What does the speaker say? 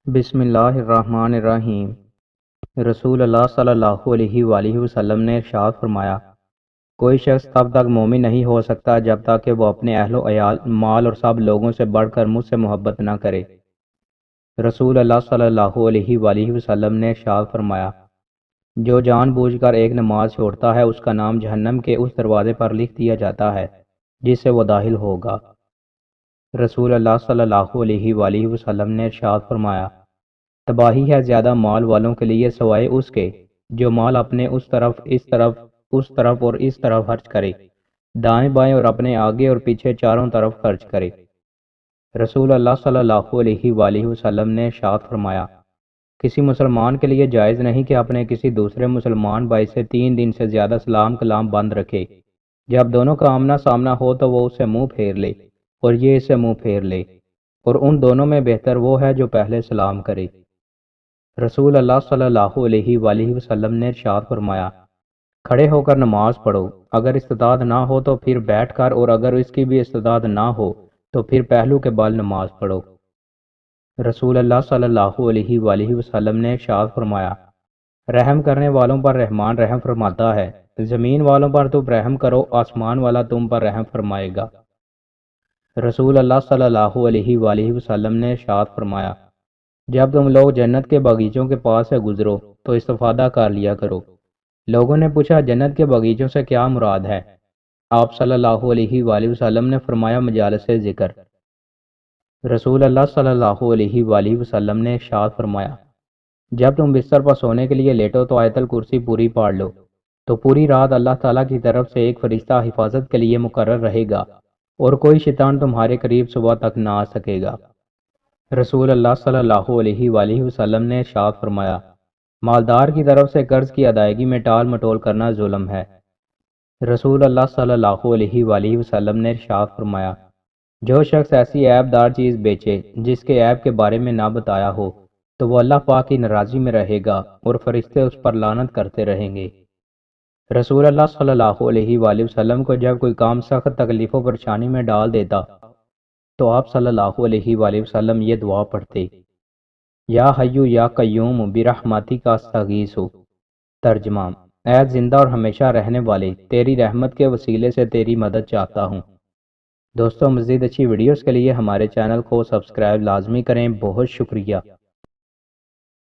بسم اللہ الرحمن الرحیم۔ رسول اللہ صلی اللہ علیہ وآلہ وسلم نے ارشاد فرمایا، کوئی شخص تب تک مومن نہیں ہو سکتا جب تک کہ وہ اپنے اہل و عیال، مال اور سب لوگوں سے بڑھ کر مجھ سے محبت نہ کرے۔ رسول اللہ صلی اللہ علیہ وآلہ وسلم نے ارشاد فرمایا، جو جان بوجھ کر ایک نماز چھوڑتا ہے اس کا نام جہنم کے اس دروازے پر لکھ دیا جاتا ہے جس سے وہ داخل ہوگا۔ رسول اللہ صلی اللہ علیہ وآلہ وسلم نے ارشاد فرمایا، تباہی ہے زیادہ مال والوں کے لیے سوائے اس کے جو مال اپنے اس طرف، اس طرف، اس طرف اور اس طرف خرچ کرے، دائیں بائیں اور اپنے آگے اور پیچھے چاروں طرف خرچ کرے۔ رسول اللہ صلی اللہ علیہ وآلہ وسلم نے ارشاد فرمایا، کسی مسلمان کے لیے جائز نہیں کہ اپنے کسی دوسرے مسلمان بھائی سے 3 دن سے زیادہ سلام کلام بند رکھے۔ جب دونوں کا آمنا سامنا ہو تو وہ اسے منہ پھیر لے اور یہ اسے منہ پھیر لے، اور ان دونوں میں بہتر وہ ہے جو پہلے سلام کرے۔ رسول اللہ صلی اللہ علیہ وآلہ وسلم نے ارشاد فرمایا، کھڑے ہو کر نماز پڑھو، اگر استطاعت نہ ہو تو پھر بیٹھ کر، اور اگر اس کی بھی استطاعت نہ ہو تو پھر پہلو کے بل نماز پڑھو۔ رسول اللہ صلی اللہ علیہ وآلہ وسلم نے ارشاد فرمایا، رحم کرنے والوں پر رحمان رحم فرماتا ہے، زمین والوں پر تم رحم کرو، آسمان والا تم پر رحم فرمائے گا۔ رسول اللہ صلی اللہ علیہ وآلہ وسلم نے ارشاد فرمایا، جب تم لوگ جنت کے باغیچوں کے پاس سے گزرو تو استفادہ کر لیا کرو۔ لوگوں نے پوچھا، جنت کے باغیچوں سے کیا مراد ہے؟ آپ صلی اللہ علیہ وآلہ وسلم نے فرمایا، مجالس ذکر۔ رسول اللہ صلی اللہ علیہ وآلہ وسلم نے ارشاد فرمایا، جب تم بستر پر سونے کے لیے لیٹو تو آیت الکرسی پوری پڑھ لو، تو پوری رات اللہ تعالیٰ کی طرف سے ایک فرشتہ حفاظت کے لیے مقرر رہے گا، اور کوئی شیطان تمہارے قریب صبح تک نہ آ سکے گا۔ رسول اللہ صلی اللہ علیہ وآلہ وسلم نے ارشاد فرمایا، مالدار کی طرف سے قرض کی ادائیگی میں ٹال مٹول کرنا ظلم ہے۔ رسول اللہ صلی اللہ علیہ وآلہ وسلم نے ارشاد فرمایا، جو شخص ایسی عیب دار چیز بیچے جس کے عیب کے بارے میں نہ بتایا ہو تو وہ اللہ پاک کی ناراضی میں رہے گا اور فرشتے اس پر لعنت کرتے رہیں گے۔ رسول اللہ صلی اللہ علیہ وآلہ وسلم کو جب کوئی کام سخت تکلیف و پریشانی میں ڈال دیتا تو آپ صلی اللہ علیہ وآلہ وسلم یہ دعا پڑھتے، یا حیو یا قیوم برحمتک استغیث۔ ترجمہ، اے زندہ اور ہمیشہ رہنے والے، تیری رحمت کے وسیلے سے تیری مدد چاہتا ہوں۔ دوستو، مزید اچھی ویڈیوز کے لیے ہمارے چینل کو سبسکرائب لازمی کریں۔ بہت شکریہ۔